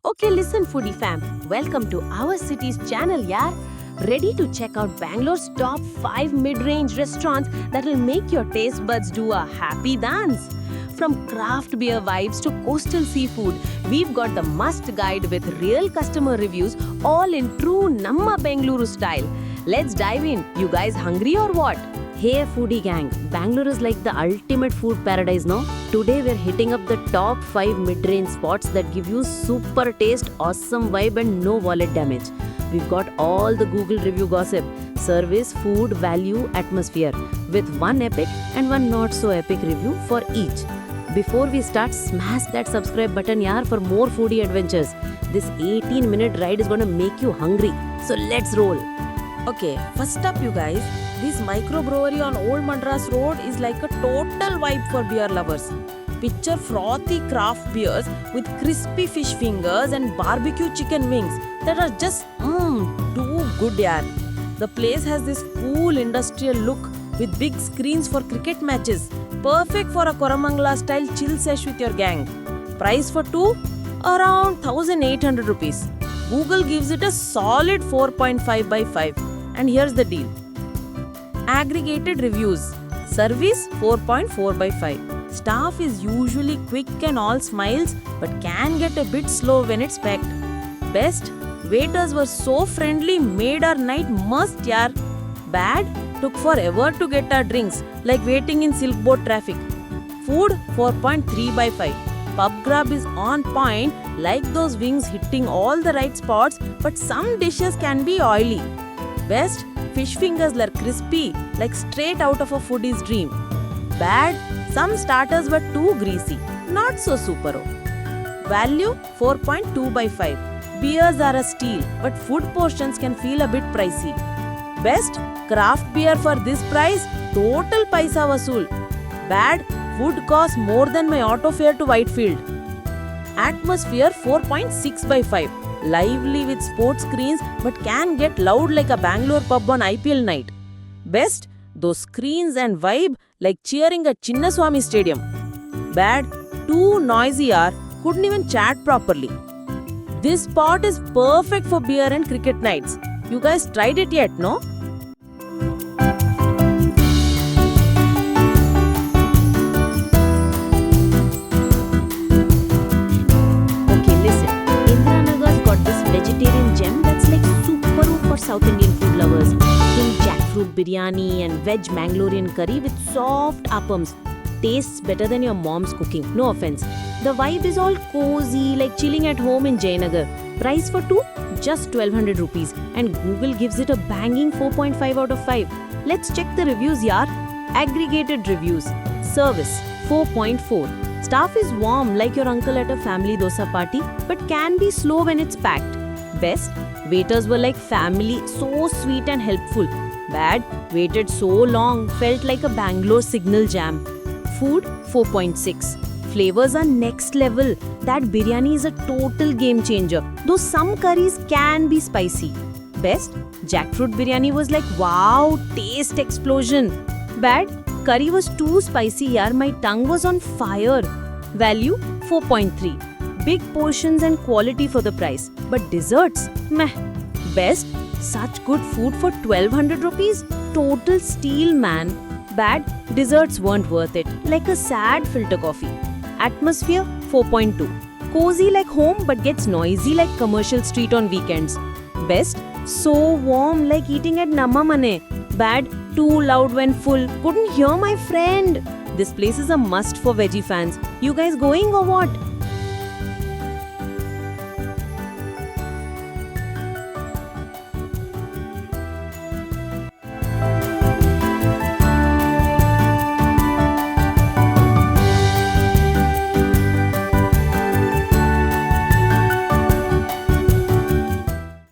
Okay, listen, foodie fam. Welcome to our city's channel, yaar. Ready to check out Bangalore's top 5 mid-range restaurants that will make your taste buds do a happy dance? From craft beer vibes to coastal seafood, we've got the must guide with real customer reviews, all in true Namma Bengaluru style. Let's dive in. You guys hungry or what? Hey foodie gang, Bangalore is like the ultimate food paradise, no? Today we're hitting up the top 5 mid-range spots that give you super taste, awesome vibe and no wallet damage. We've got all the Google review gossip, service, food, value, atmosphere, with one epic and one not so epic review for each. Before we start, smash that subscribe button yaar for more foodie adventures. This 18-minute ride is gonna make you hungry. So let's roll. Okay, first up you guys, this microbrewery on Old Madras Road is like a total vibe for beer lovers. Picture frothy craft beers with crispy fish fingers and barbecue chicken wings that are just too good yaar. The place has this cool industrial look with big screens for cricket matches, perfect for a Koramangala style chill sesh with your gang. Price for two? Around 1800 rupees. Google gives it a solid 4.5 by 5. And here's the deal. Aggregated reviews. Service 4.4 by 5. Staff is usually quick and all smiles but can get a bit slow when it's packed. Best, waiters were so friendly made our night must yaar. Bad, took forever to get our drinks like waiting in silk boat traffic. Food 4.3 by 5. Pub grub is on point like those wings hitting all the right spots but some dishes can be oily. Best, fish fingers are crispy, like straight out of a foodie's dream. Bad, some starters were too greasy, not so super. Value 4.2 by 5. Beers are a steal, but food portions can feel a bit pricey. Best, craft beer for this price, total paisa vasool. Bad, food costs more than my auto fare to Whitefield. Atmosphere 4.6 by 5. Lively with sports screens but can get loud like a Bangalore pub on IPL night. Best, those screens and vibe like cheering at Chinnaswamy Stadium. Bad, too noisy couldn't even chat properly. This spot is perfect for beer and cricket nights. You guys tried it yet, no? Vegetarian gem that's like super for South Indian food lovers. King jackfruit biryani and veg Mangalorean curry with soft appams. Tastes better than your mom's cooking, no offense. The vibe is all cozy, like chilling at home in Jayanagar. Price for two? Just 1200 rupees. And Google gives it a banging 4.5 out of 5. Let's check the reviews, yaar. Aggregated reviews. Service 4.4. Staff is warm like your uncle at a family dosa party, but can be slow when it's packed. Best, waiters were like family, so sweet and helpful. Bad, waited so long, felt like a Bangalore signal jam. Food 4.6. Flavors are next level. That biryani is a total game changer, though some curries can be spicy. Best, jackfruit biryani was like wow, taste explosion. Bad, curry was too spicy yaar, my tongue was on fire. Value 4.3. Big portions and quality for the price. But desserts, meh. Best, such good food for 1200 rupees? Total steal man. Bad, desserts weren't worth it. Like a sad filter coffee. Atmosphere 4.2. Cozy like home but gets noisy like commercial street on weekends. Best, so warm like eating at Namamane. Bad, too loud when full. Couldn't hear my friend. This place is a must for veggie fans. You guys going or what?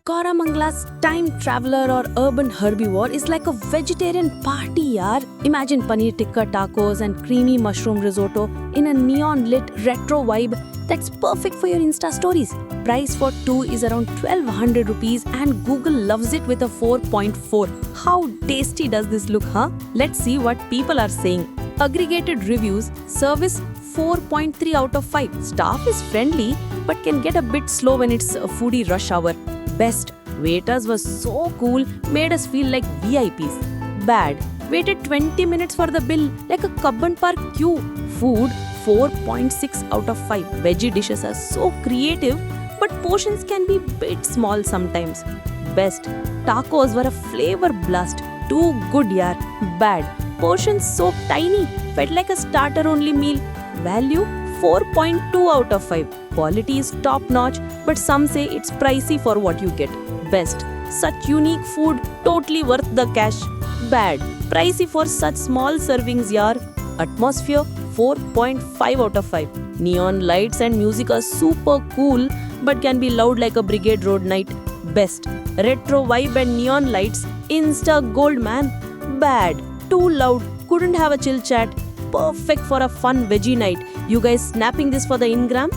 Koramangala's time traveler or urban herbivore is like a vegetarian party, yaar. Imagine paneer tikka tacos and creamy mushroom risotto in a neon-lit retro vibe that's perfect for your Insta stories. Price for two is around 1200 rupees and Google loves it with a 4.4. How tasty does this look, huh? Let's see what people are saying. Aggregated reviews, service 4.3 out of 5. Staff is friendly but can get a bit slow when it's a foodie rush hour. Best, waiters were so cool, made us feel like VIPs. Bad, waited 20 minutes for the bill like a Kabban Park queue. Food, 4.6 out of 5. Veggie dishes are so creative, but portions can be bit small sometimes. Best, tacos were a flavor blast. Too good yaar. Bad, portions so tiny, felt like a starter only meal. Value, 4.2 out of 5. Quality is top notch, but some say it's pricey for what you get. Best, such unique food, totally worth the cash. Bad, pricey for such small servings yaar. Atmosphere, 4.5 out of 5. Neon lights and music are super cool, but can be loud like a Brigade Road night. Best, retro vibe and neon lights, insta gold man. Bad, too loud, couldn't have a chill chat. Perfect for a fun veggie night. You guys snapping this for the Ingram?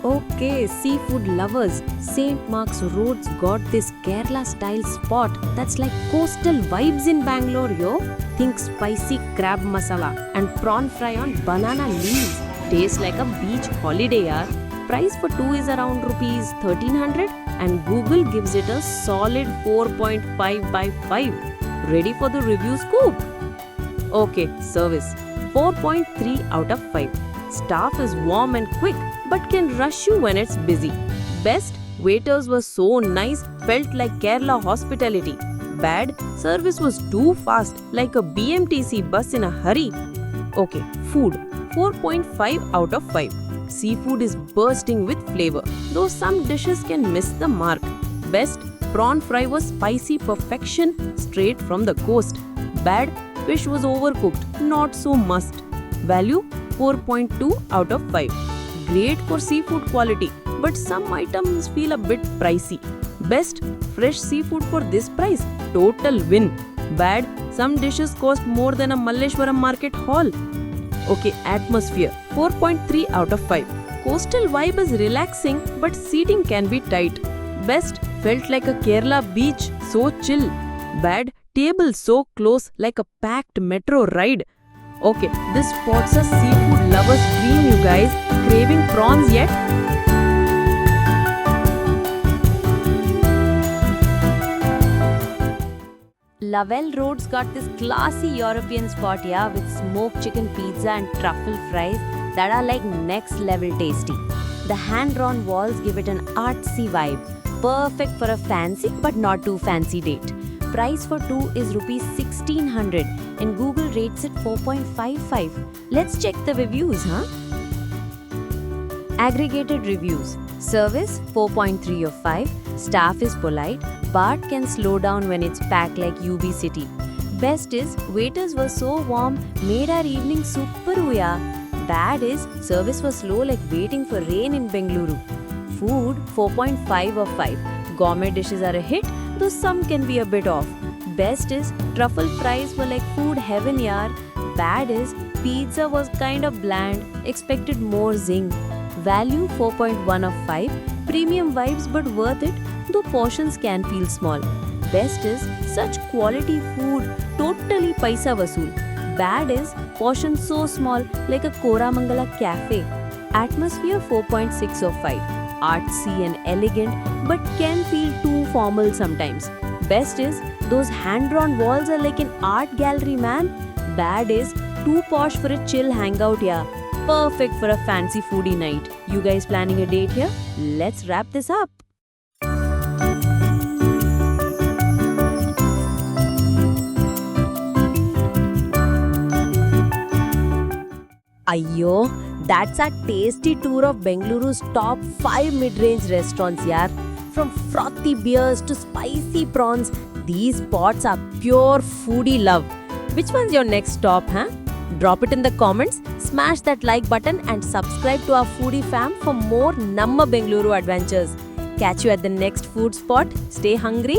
Okay, seafood lovers, St. Mark's Road's got this Kerala style spot that's like coastal vibes in Bangalore, yo. Think spicy crab masala and prawn fry on banana leaves. Tastes like a beach holiday, yaar. Price for two is around rupees 1300 and Google gives it a solid 4.5 by 5. Ready for the review scoop? Okay, service, 4.3 out of 5. Staff is warm and quick, but can rush you when it's busy. Best, waiters were so nice, felt like Kerala hospitality. Bad, service was too fast, like a BMTC bus in a hurry. Okay, food, 4.5 out of 5. Seafood is bursting with flavor, though some dishes can miss the mark. Best, prawn fry was spicy perfection, straight from the coast. Bad, fish was overcooked, not so must. Value, 4.2 out of 5. Great for seafood quality, but some items feel a bit pricey. Best, fresh seafood for this price, total win. Bad, some dishes cost more than a Malleshwaram market haul. Okay, atmosphere, 4.3 out of 5. Coastal vibe is relaxing, but seating can be tight. Best, felt like a Kerala beach, so chill. Bad, table so close, like a packed metro ride. Okay, this spot's a seafood lover's dream, you guys. Craving prawns yet? Lavelle Road's got this classy European spot, yeah, with smoked chicken pizza and truffle fries that are like next level tasty. The hand-drawn walls give it an artsy vibe, perfect for a fancy but not too fancy date. Price for two is rupees 1600 and Google rates it 4.55. Let's check the reviews, huh? Aggregated reviews. Service 4.3 of 5. Staff is polite, but can slow down when it's packed like UB City. Best is waiters were so warm, made our evening super huya. Bad is service was slow like waiting for rain in Bengaluru. Food 4.5 of 5. Gourmet dishes are a hit, though some can be a bit off. Best is truffle fries were like food heaven yaar. Bad is pizza was kind of bland, expected more zing. Value 4.1 of 5. Premium vibes but worth it, though portions can feel small. Best is such quality food, totally paisa vasool. Bad is portion so small like a Koramangala cafe. Atmosphere 4.6 of 5. Artsy and elegant but can feel too formal sometimes. Best is those hand-drawn walls are like an art gallery, man. Bad is too posh for a chill hangout, yeah. Perfect for a fancy foodie night. You guys planning a date here? Let's wrap this up. Ayyo, that's a tasty tour of Bengaluru's top 5 mid-range restaurants, yaar. From frothy beers to spicy prawns, these spots are pure foodie love. Which one's your next stop, huh? Drop it in the comments, smash that like button and subscribe to our foodie fam for more Namma Bengaluru adventures. Catch you at the next food spot. Stay hungry